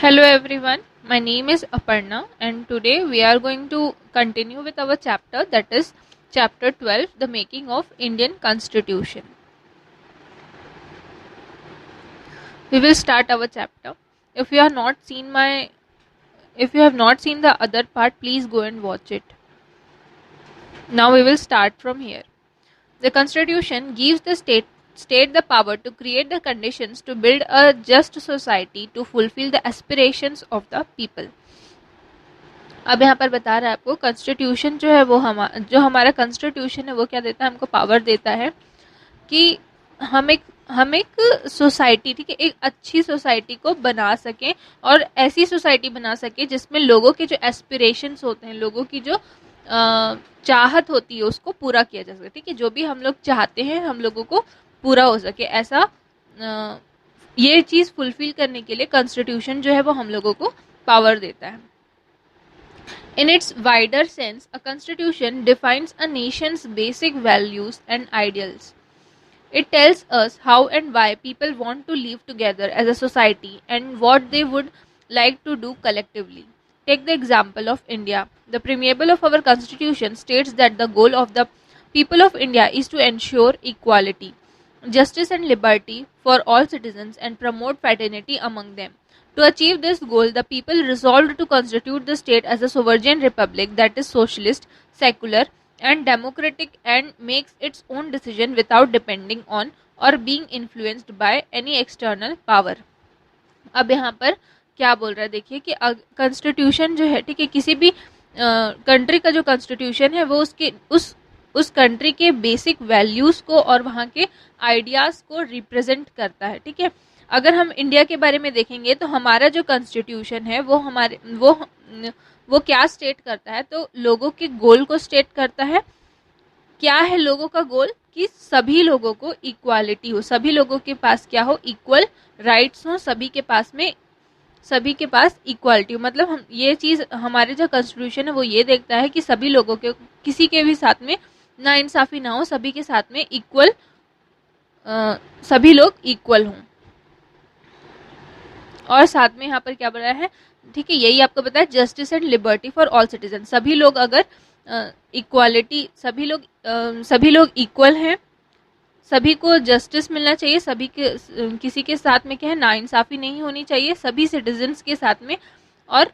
Hello everyone, my name is Aparna and today we are going to continue with our chapter, that is chapter 12, the making of Indian Constitution. We will start our chapter. If you have not seen the other part, please go and watch it. Now we will start from here. The Constitution gives the state the power to create the conditions to build a just society to fulfill the aspirations of the people. अब यहाँ पर बता रहा है आपको constitution जो है वो हमारा कॉन्स्टिट्यूशन है वो क्या देता है, हमको पावर देता है कि हम एक सोसाइटी, ठीक है, एक अच्छी सोसाइटी को बना सकें और ऐसी सोसाइटी बना सके जिसमें लोगों के जो एस्पिरेशंस होते हैं, लोगों की जो चाहत होती है उसको पूरा किया जा सके, ठीक है, जो भी हम लोग चाहते हैं हम लोगों को पूरा हो सके, ऐसा ये चीज़ फुलफिल करने के लिए कॉन्स्टिट्यूशन जो है वो हम लोगों को पावर देता है. In its wider sense, a constitution defines a nation's basic values and ideals. It tells us how and why people want to live together as a society and what they would like to do collectively. Take the example of India. The preamble of our constitution states that the goal of the people of India is to ensure equality, justice and liberty for all citizens and promote fraternity among them. To achieve this goal, the people resolved to constitute the state as a sovereign republic that is socialist, secular, and democratic and makes its own decision without depending on or being influenced by any external power. अब यहाँ पर क्या बोल रहा है देखिए कि constitution जो है, ठीक है, किसी भी कंट्री का जो कॉन्स्टिट्यूशन है वो उसके उस कंट्री के बेसिक वैल्यूज़ को और वहाँ के आइडियाज़ को रिप्रेजेंट करता है, ठीक है. अगर हम इंडिया के बारे में देखेंगे तो हमारा जो कॉन्स्टिट्यूशन है वो क्या स्टेट करता है, तो लोगों के गोल को स्टेट करता है. क्या है लोगों का गोल? कि सभी लोगों को इक्वालिटी हो, सभी लोगों के पास क्या हो, इक्वल राइट्स हो, सभी के पास इक्वालिटी हो. मतलब हम ये चीज़, हमारे जो कॉन्स्टिट्यूशन है वो ये देखता है कि सभी लोगों के, किसी के भी साथ में नाइंसाफ़ी ना हो, सभी के साथ में इक्वल, सभी लोग इक्वल हों. और साथ में यहाँ पर क्या बोला है, ठीक है, यही आपको पता है, justice and liberty for all citizen. सभी लोग अगर इक्वालिटी, सभी लोग इक्वल हैं, सभी को जस्टिस मिलना चाहिए, सभी के किसी के साथ में क्या है, नाइंसाफ़ी नहीं होनी चाहिए सभी सिटीजन्स के साथ में, और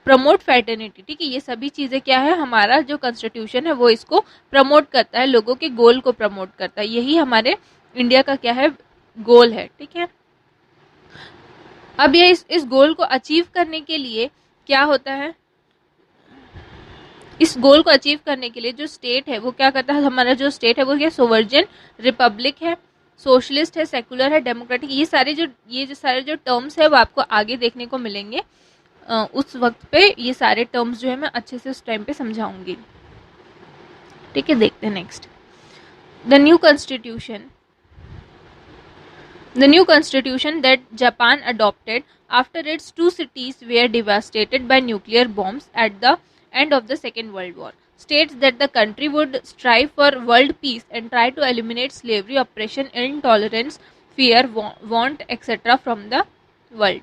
प्रमोट फ्रेटर्निटी, ठीक है, ये सभी चीज़ें क्या है, हमारा जो कॉन्स्टिट्यूशन है वो इसको प्रमोट करता है, लोगों के गोल को प्रमोट करता है. यही हमारे इंडिया का क्या है, गोल है, ठीक है. अब ये इस गोल को अचीव करने के लिए क्या होता है, इस गोल को अचीव करने के लिए जो स्टेट है वो क्या करता है, हमारा जो स्टेट है वो क्या, सोवर्जन रिपब्लिक है, सोशलिस्ट है, सेकुलर है, डेमोक्रेटिक. ये सारे जो टर्म्स है वो आपको आगे देखने को मिलेंगे. उस वक्त पे ये सारे टर्म्स जो है मैं अच्छे से उस टाइम पे समझाऊंगी, ठीक है. देखते हैं next, the new constitution. The new constitution that Japan adopted after its two cities were devastated by nuclear bombs at the end of the Second World War states that the country would strive for world peace and try to eliminate slavery, oppression, intolerance, fear, want, etc. from the world.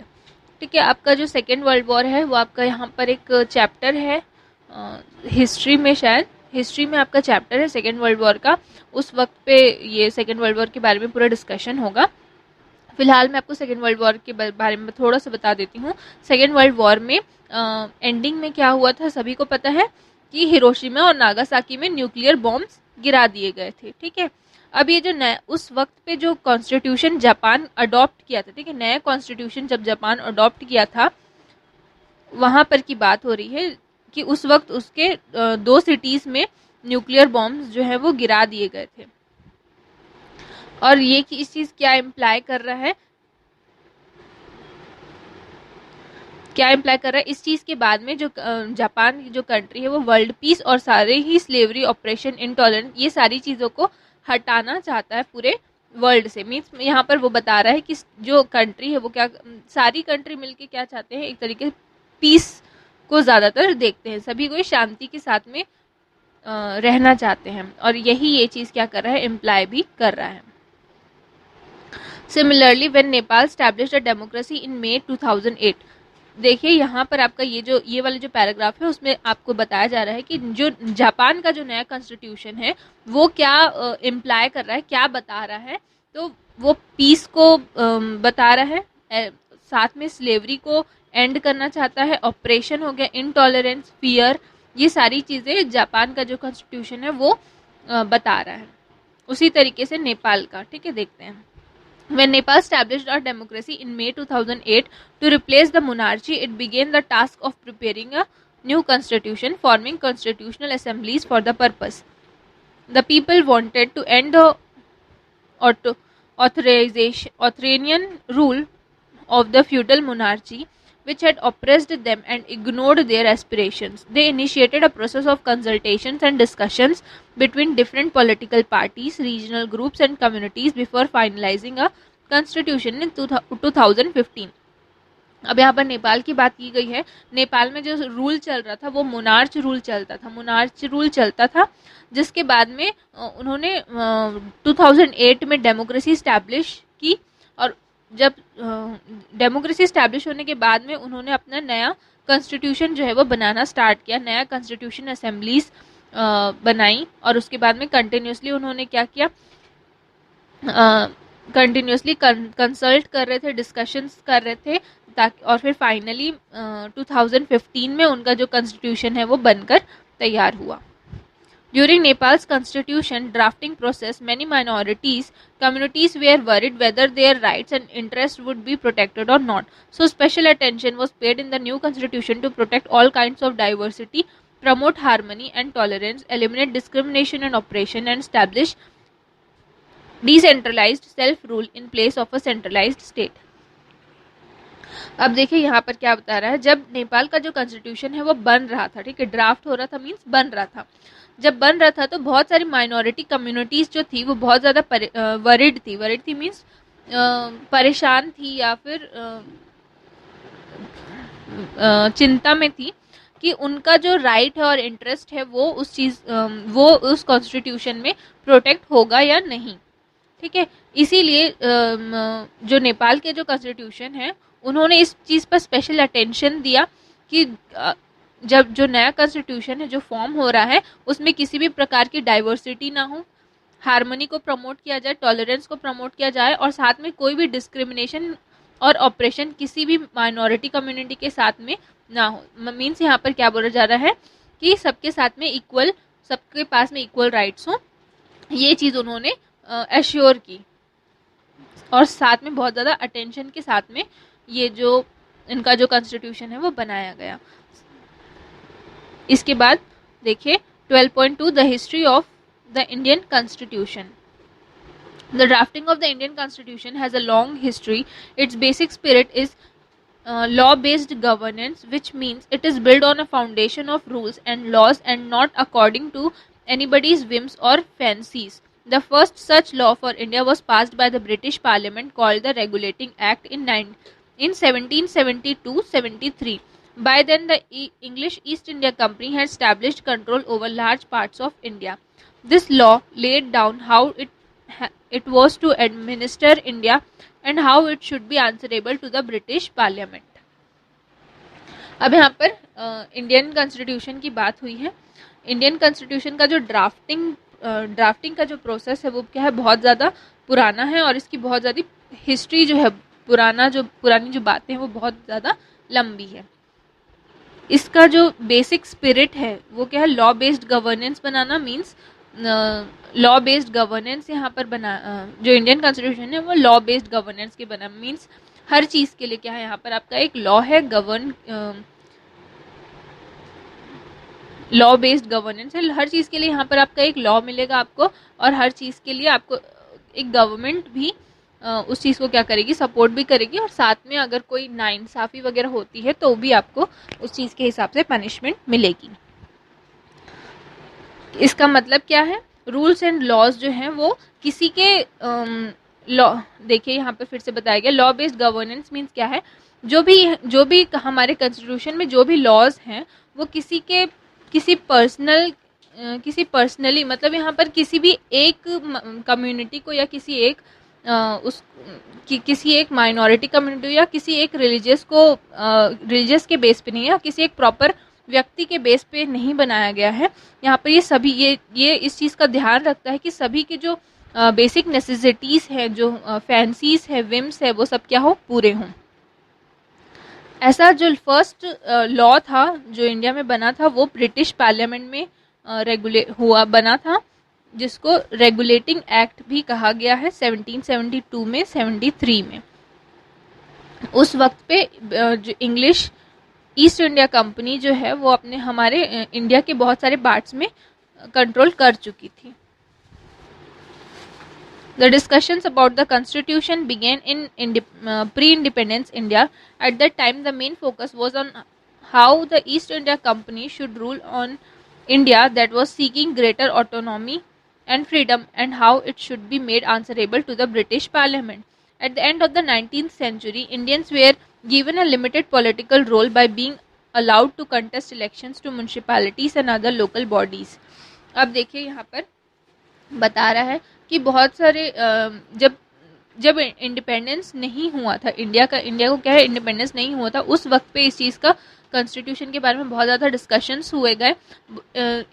ठीक है, आपका जो second world war है वो आपका यहाँ पर एक चैप्टर है हिस्ट्री में, शायद हिस्ट्री में आपका चैप्टर है सेकेंड वर्ल्ड वॉर का. उस वक्त पे ये सेकेंड वर्ल्ड वॉर के बारे में पूरा डिस्कशन होगा. फिलहाल मैं आपको सेकेंड वर्ल्ड वॉर के बारे में थोड़ा सा बता देती हूँ. सेकेंड वर्ल्ड वॉर में एंडिंग में क्या हुआ था सभी को पता है कि हिरोशिमा और नागासाकी में न्यूक्लियर बॉम्ब्स गिरा दिए गए थे, ठीक है. अब ये जो उस वक्त पे जो कॉन्स्टिट्यूशन जापान अडॉप्ट किया था, ठीक है, नया कॉन्स्टिट्यूशन जब जापान अडॉप्ट किया था वहाँ पर की बात हो रही है कि उस वक्त उसके 2 सिटीज़ में न्यूक्लियर बॉम्ब्स जो है वो गिरा दिए गए थे. और ये कि इस चीज़ क्या इम्प्लाई कर रहा है, इस चीज़ के बाद में जो जापान की जो कंट्री है वो वर्ल्ड पीस और सारे ही स्लेवरी, ऑपरेशन, इंटॉलरेंस, ये सारी चीज़ों को हटाना चाहता है पूरे वर्ल्ड से. मीन्स यहाँ पर वो बता रहा है कि जो कंट्री है वो क्या, सारी कंट्री मिलके क्या चाहते हैं, एक तरीके पीस को ज़्यादातर देखते हैं, सभी को शांति के साथ में रहना चाहते हैं. और यही ये चीज़ क्या कर रहा है, इम्प्लाई भी कर रहा है. Similarly, when Nepal established a democracy in May 2008, देखिए यहाँ पर आपका ये वाला जो पैराग्राफ है उसमें आपको बताया जा रहा है कि जो जापान का जो नया कॉन्स्टिट्यूशन है वो क्या इम्प्लाई कर रहा है, क्या बता रहा है। तो वो पीस को बता रहा है, साथ में स्लेवरी को एंड करना चाहता है, ऑपरेशन हो गया, इनटॉलरेंस, फियर, ये सारी चीज़ें जापान का जो कॉन्स्टिट्यूशन है वो बता रहा है। उसी तरीके से नेपाल का, ठीक है, देखते हैं। When Nepal established a democracy in May 2008 to replace the monarchy, it began the task of preparing a new constitution, forming constitutional assemblies for the purpose. The people wanted to end the authoritarian rule of the feudal monarchy, which had oppressed them and ignored their aspirations. They initiated a process of consultations and discussions between different political parties, regional groups, and communities before finalizing a constitution in 2015. अब यहाँ पर नेपाल की बात की गई है। नेपाल में जो रूल चल रहा था वो मोनार्च रूल चलता था, जिसके बाद में उन्होंने 2008 में डेमोक्रेसी इस्टेब्लिश की। और जब डेमोक्रेसी इस्टेब्लिश होने के बाद में उन्होंने अपना नया कॉन्स्टिट्यूशन जो है वो बनाना स्टार्ट किया, नया कॉन्स्टिट्यूशन असेंबलीज बनाई। और उसके बाद में कंटिन्यूसली उन्होंने क्या किया, कंटिन्यूसली कंसल्ट कर रहे थे, डिस्कशंस कर रहे थे, ताकि और फिर फाइनली 2015 में उनका जो कॉन्स्टिट्यूशन है वो बनकर तैयार हुआ। During Nepal's constitution drafting process, many communities were worried whether their rights and interests would be protected or not. So special attention was paid in the new constitution to protect all kinds of diversity, promote harmony and tolerance, eliminate discrimination and oppression, and establish decentralized self-rule in place of a centralized state. अब देखिए यहाँ पर क्या बता रहा है, जब नेपाल का जो कॉन्स्टिट्यूशन है वो बन रहा था, ठीक है, ड्राफ्ट हो रहा था, मीन्स बन रहा था। जब बन रहा था तो बहुत सारी माइनॉरिटी कम्युनिटीज जो थी वो बहुत ज़्यादा वरिड थी मीन्स परेशान थी या फिर चिंता में थी कि उनका जो राइट है और इंटरेस्ट है वो उस कॉन्स्टिट्यूशन में प्रोटेक्ट होगा या नहीं, ठीक है। इसीलिए जो नेपाल के जो कॉन्स्टिट्यूशन है उन्होंने इस चीज़ पर स्पेशल अटेंशन दिया कि जब जो नया कॉन्स्टिट्यूशन है जो फॉर्म हो रहा है उसमें किसी भी प्रकार की डाइवर्सिटी ना हो, हार्मनी को प्रमोट किया जाए, टॉलरेंस को प्रमोट किया जाए, और साथ में कोई भी डिस्क्रिमिनेशन और ऑपरेशन किसी भी माइनॉरिटी कम्युनिटी के साथ में ना हो। मीन्स यहाँ पर क्या बोला जा रहा है कि सबके साथ में इक्वल, सबके पास में इक्वल राइट्स हों, ये चीज़ उन्होंने एश्योर की। और साथ में बहुत ज़्यादा अटेंशन के साथ में ये जो इनका जो कॉन्स्टिट्यूशन है वो बनाया गया। इसके बाद देखिए 12.2 the history of the Indian constitution. The drafting of the Indian constitution has a long history. It's basic spirit is law based governance, which means it is built on a foundation of rules and laws and not according to anybody's whims or fancies. The first such law for India was passed by the British Parliament called the Regulating Act in 1772-73. By then the English East India Company had established control over large parts of India. This law laid down how it was to administer India and how it should be answerable to the British Parliament. अब यहाँ पर Indian constitution की बात हुई है। Indian constitution का जो drafting का जो प्रोसेस है वो क्या है, बहुत ज़्यादा पुराना है और इसकी बहुत ज़्यादा हिस्ट्री जो है, पुरानी जो बातें हैं वो बहुत ज़्यादा लंबी है। इसका जो बेसिक स्पिरिट है वो क्या है, लॉ बेस्ड गवर्नेंस बनाना। मीन्स लॉ बेस्ड गवर्नेंस यहाँ पर बना, जो इंडियन कॉन्स्टिट्यूशन है वो लॉ बेस्ड गवर्नेंस के बना। मीन्स हर चीज़ के लिए क्या है, यहाँ पर आपका एक लॉ है, लॉ बेस्ड गवर्नेंस है। हर चीज़ के लिए यहाँ पर आपका एक लॉ मिलेगा आपको, और हर चीज़ के लिए आपको एक गवर्नमेंट भी उस चीज़ को क्या करेगी, सपोर्ट भी करेगी, और साथ में अगर कोई नाइंसाफ़ी वगैरह होती है तो भी आपको उस चीज़ के हिसाब से पनिशमेंट मिलेगी। इसका मतलब क्या है, रूल्स एंड लॉज जो हैं वो किसी के लॉ, देखिए यहाँ पे फिर से बताया गया, लॉ बेस्ड गवर्नेंस मीन्स क्या है, जो भी हमारे कॉन्स्टिट्यूशन में जो भी लॉज हैं वो किसी पर्सनली, मतलब यहाँ पर किसी भी एक कम्युनिटी को या किसी एक उस किसी एक माइनॉरिटी कम्युनिटी या किसी एक रिलीजियस के बेस पे नहीं है, या किसी एक प्रॉपर व्यक्ति के बेस पे नहीं बनाया गया है। यहाँ पर ये सभी ये इस चीज़ का ध्यान रखता है कि सभी के जो बेसिक नेसेसिटीज़ है, जो फैंसीज है, विम्स है, वो सब क्या हो, पूरे हों। ऐसा जो फर्स्ट लॉ था जो इंडिया में बना था वो ब्रिटिश पार्लियामेंट में बना था, जिसको रेगुलेटिंग एक्ट भी कहा गया है 1772 में, 73 में। उस वक्त पे जो इंग्लिश ईस्ट इंडिया कंपनी जो है वो अपने हमारे इंडिया के बहुत सारे पार्ट्स में कंट्रोल कर चुकी थी। The discussions about the constitution began in pre-independence India. At that time, the main focus was on how the East India Company should rule on India that was seeking greater autonomy and freedom, and how it should be made answerable to the British Parliament. At the end of the 19th century, Indians were given a limited political role by being allowed to contest elections to municipalities and other local bodies. अब देखिए यहाँ पर बता रहा है कि बहुत सारे जब इंडिपेंडेंस नहीं हुआ था इंडिया को क्या है, इंडिपेंडेंस नहीं हुआ था, उस वक्त पे इस चीज़ का कॉन्स्टिट्यूशन के बारे में बहुत ज़्यादा डिस्कशंस हुए गए।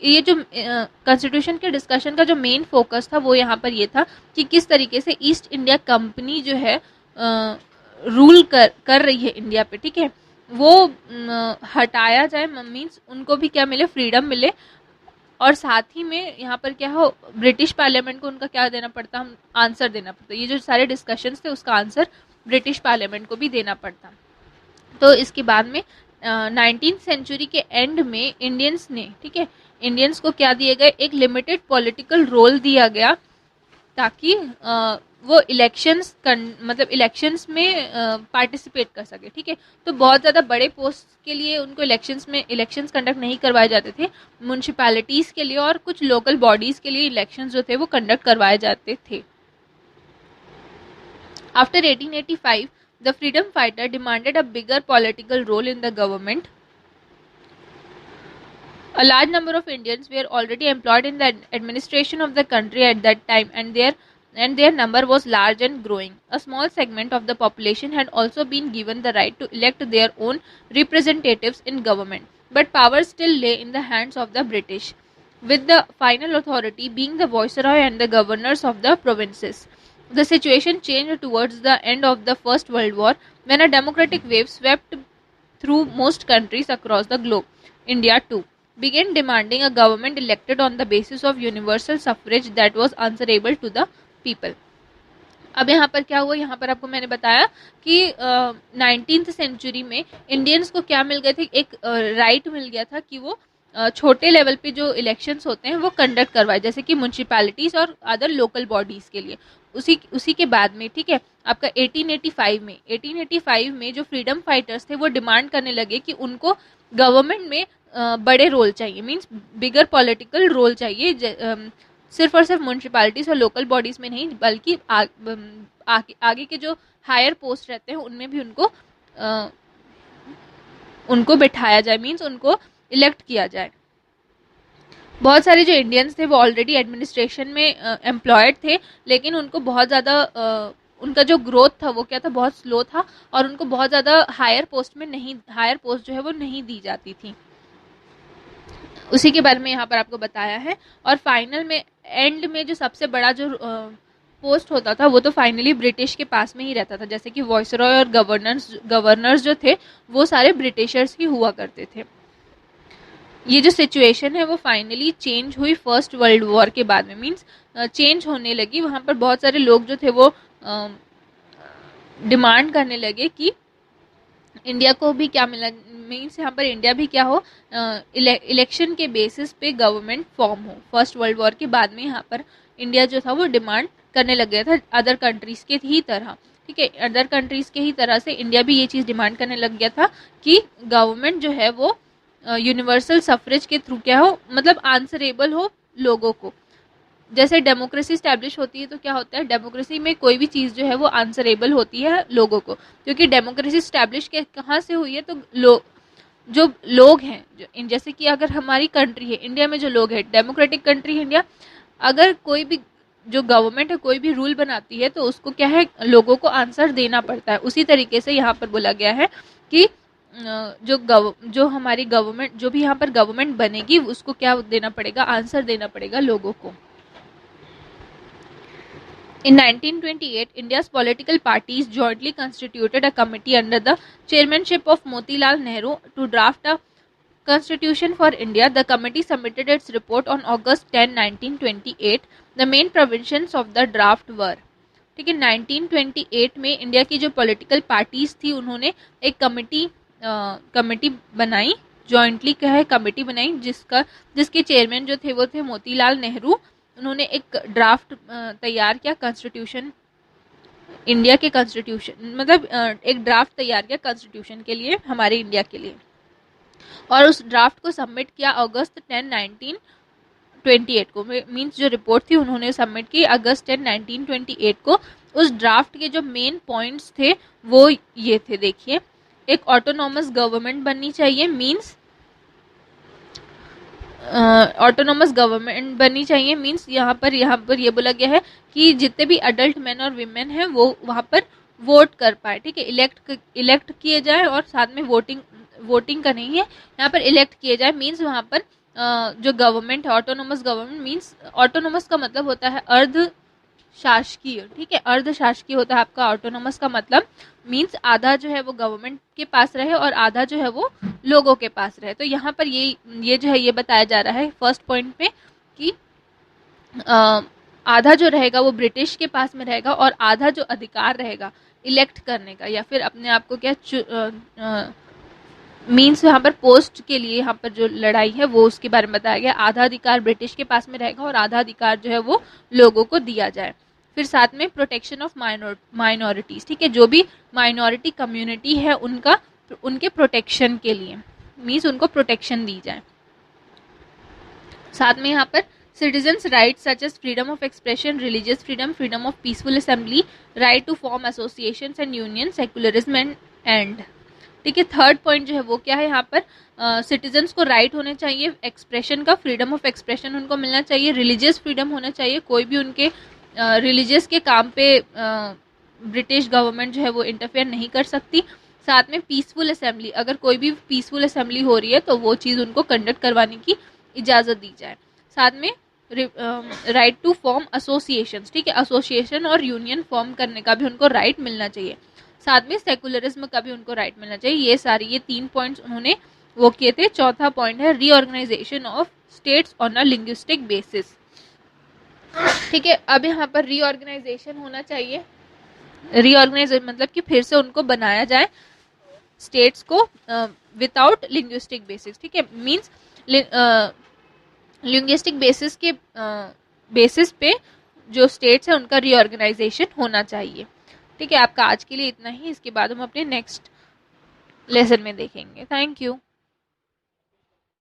ये जो कॉन्स्टिट्यूशन के डिस्कशन का जो मेन फोकस था वो यहाँ पर ये था कि किस तरीके से ईस्ट इंडिया कंपनी जो है रूल कर रही है इंडिया पे, ठीक है, वो हटाया जाए, मीन्स उनको भी क्या मिले, फ्रीडम मिले। और साथ ही में यहाँ पर क्या हो, ब्रिटिश पार्लियामेंट को उनका क्या देना पड़ता, हम आंसर देना पड़ता। ये जो सारे डिस्कशंस थे उसका आंसर ब्रिटिश पार्लियामेंट को भी देना पड़ता। तो इसके बाद में 19th सेंचुरी के एंड में इंडियंस ने, ठीक है, इंडियंस को क्या दिए गए, एक लिमिटेड पॉलिटिकल रोल दिया गया ताकि वो इलेक्शंस में पार्टिसिपेट कर सके, ठीक है। तो बहुत ज़्यादा बड़े पोस्ट के लिए उनको इलेक्शंस कंडक्ट नहीं करवाए जाते थे। म्यूनिसिपैलिटीज़ के लिए और कुछ लोकल बॉडीज़ के लिए इलेक्शंस जो थे वो कंडक्ट करवाए जाते थे। After 1885 the freedom fighter demanded a bigger political role in the government. A large number of Indians were already employed in the administration of the country at that time, and their number was large and growing. A small segment of the population had also been given the right to elect their own representatives in government, but power still lay in the hands of the British, with the final authority being the viceroy and the governors of the provinces. The situation changed towards the end of the First World War, when a democratic wave swept through most countries across the globe. India too began demanding a government elected on the basis of universal suffrage that was answerable to the people. अब यहाँ पर क्या हुआ, यहाँ पर आपको मैंने बताया कि 19th सेंचुरी में इंडियंस को क्या मिल गए थे, एक राइट मिल गया था कि वो छोटे लेवल पे जो इलेक्शंस होते हैं वो कंडक्ट करवाए, जैसे कि म्यूनिसिपैलिटीज़ और अदर लोकल बॉडीज़ के लिए। उसी के बाद में, ठीक है, आपका 1885 में जो फ्रीडम फाइटर्स थे वो डिमांड करने लगे कि उनको गवर्नमेंट में बड़े रोल चाहिए, मींस बिगर पॉलिटिकल रोल चाहिए, सिर्फ और सिर्फ म्यूनिसिपैलिटीज़ और लोकल बॉडीज़ में नहीं, बल्कि आगे के जो हायर पोस्ट रहते हैं उनमें भी उनको बिठाया जाए, मींस उनको इलेक्ट किया जाए। बहुत सारे जो इंडियंस थे वो ऑलरेडी एडमिनिस्ट्रेशन में एम्प्लॉयड थे, लेकिन उनको बहुत ज़्यादा उनका जो ग्रोथ था वो क्या था, बहुत स्लो था, और उनको बहुत ज़्यादा हायर पोस्ट जो है वो नहीं दी जाती थी। उसी के बारे में यहाँ पर आपको बताया है। और फाइनल में एंड में जो सबसे बड़ा जो पोस्ट होता था वो तो फाइनली ब्रिटिश के पास में ही रहता था, जैसे कि वॉइसरॉय और गवर्नर्स जो थे वो सारे ब्रिटिशर्स ही हुआ करते थे। ये जो सिचुएशन है वो फाइनली चेंज हुई फर्स्ट वर्ल्ड वॉर के बाद में, मींस चेंज होने लगी। वहाँ पर बहुत सारे लोग जो थे वो डिमांड करने लगे कि इंडिया को भी क्या मिला, मीन्स यहाँ पर इंडिया भी क्या हो, इलेक्शन के बेसिस पे गवर्नमेंट फॉर्म हो। फर्स्ट वर्ल्ड वॉर के बाद में यहाँ पर इंडिया जो था वो डिमांड करने लग गया था अदर कंट्रीज़ के ही तरह, ठीक है, अदर कंट्रीज़ के ही तरह से इंडिया भी ये चीज़ डिमांड करने लग गया था कि गवर्नमेंट जो है वो यूनिवर्सल सफरेज के थ्रू क्या हो, मतलब आंसरेबल हो लोगों को। जैसे डेमोक्रेसी स्टैब्लिश होती है तो क्या होता है, डेमोक्रेसी में कोई भी चीज़ जो है वो आंसरेबल होती है लोगों को, क्योंकि डेमोक्रेसी स्टैब्लिश कहाँ से हुई है, तो जो लोग हैं, जैसे कि अगर हमारी कंट्री है इंडिया में, जो लोग हैं, डेमोक्रेटिक कंट्री है इंडिया, अगर कोई भी जो गवर्नमेंट है कोई भी रूल बनाती है तो उसको क्या है, लोगों को आंसर देना पड़ता है। उसी तरीके से यहाँ पर बोला गया है कि जो हमारी गवर्नमेंट, जो भी यहाँ पर गवर्नमेंट बनेगी उसको क्या देना पड़ेगा, आंसर देना पड़ेगा लोगों को। In 1928, India's political parties jointly constituted a committee under the chairmanship of Motilal Nehru to draft a constitution for India. The committee submitted its report on August 10, 1928. The main provisions of the draft were, ठीक है, 1928 में India की जो political parties थी उन्होंने एक committee बनाई, jointly क्या है कमेटी बनाई, जिसके चेयरमैन जो थे वो थे मोतीलाल नेहरू। उन्होंने एक ड्राफ्ट तैयार किया कॉन्स्टिट्यूशन, इंडिया के कॉन्स्टिट्यूशन, मतलब एक ड्राफ्ट तैयार किया कॉन्स्टिट्यूशन के लिए, हमारे इंडिया के लिए, और उस ड्राफ्ट को सबमिट किया अगस्त 10, 1928 को। मींस जो रिपोर्ट थी उन्होंने सबमिट की अगस्त 10, 1928 को। उस ड्राफ्ट के जो मेन पॉइंट्स थे वो ये थे, देखिए, एक ऑटोनॉमस गवर्नमेंट बननी चाहिए, मींस ऑटोनॉमस गवर्नमेंट बननी चाहिए, मींस यहाँ पर ये बोला गया है कि जितने भी अडल्ट मैन और विमेन हैं वो वहाँ पर वोट कर पाए, ठीक है, इलेक्ट किए जाए, और साथ में वोटिंग का नहीं है, यहाँ पर इलेक्ट किए जाए। मींस वहाँ पर जो गवर्नमेंट है, ऑटोनॉमस गवर्नमेंट, मींस ऑटोनॉमस का मतलब होता है अर्ध शासकीय, ठीक है, अर्ध शासकीय होता है आपका ऑटोनॉमस का मतलब, मींस आधा जो है वो गवर्नमेंट के पास रहे और आधा जो है वो लोगों के पास रहे। तो यहाँ पर ये जो है ये बताया जा रहा है फर्स्ट पॉइंट पे कि आधा जो रहेगा वो ब्रिटिश के पास में रहेगा और आधा जो अधिकार रहेगा इलेक्ट करने का या फिर अपने आप को क्या मीन्स यहाँ पर पोस्ट के लिए यहाँ पर जो लड़ाई है वो उसके बारे में बताया गया। आधा अधिकार ब्रिटिश के पास में रहेगा और आधा अधिकार जो है वो लोगों को दिया जाए। फिर साथ में प्रोटेक्शन ऑफ माइनॉरिटीज, ठीक है, जो भी माइनॉरिटी कम्युनिटी है उनके प्रोटेक्शन के लिए, मीन्स उनको प्रोटेक्शन दी जाए। साथ में यहाँ पर citizens right such as freedom of expression, religious freedom, freedom of peaceful assembly, right to form associations and union, secularism and, ठीक है। थर्ड पॉइंट जो है वो क्या है, यहाँ पर सिटीजन्स को राइट होने चाहिए एक्सप्रेशन का, फ्रीडम ऑफ एक्सप्रेशन उनको मिलना चाहिए, रिलीजियस फ्रीडम होना चाहिए, कोई भी उनके रिलीजियस के काम पे ब्रिटिश गवर्नमेंट जो है वो इंटरफेयर नहीं कर सकती। साथ में पीसफुल असेंबली, अगर कोई भी पीसफुल असेंबली हो रही है तो वो चीज़ उनको कंडक्ट करवाने की इजाज़त दी जाए। साथ में राइट टू फॉर्म एसोसिएशंस, ठीक है, एसोसिएशन और यूनियन फॉर्म करने का भी उनको राइट मिलना चाहिए। साथ में सेकुलरिज्म का भी उनको राइट मिलना चाहिए। ये 3 पॉइंट्स उन्होंने वो किए थे। चौथा पॉइंट है reorganisation of states on a linguistic basis, ठीक है। अब यहाँ पर रीऑर्गेनाइजेशन होना चाहिए, रीऑर्गेनाइजेशन मतलब कि फिर से उनको बनाया जाए स्टेट्स को विदाउट लिंग्विस्टिक बेसिस, ठीक है, मीन्स लिंग्विस्टिक बेसिस के बेसिस पे जो स्टेट्स है उनका रीऑर्गेनाइजेशन होना चाहिए, ठीक है। आपका आज के लिए इतना ही, इसके बाद हम अपने नेक्स्ट लेसन में देखेंगे। Thank you.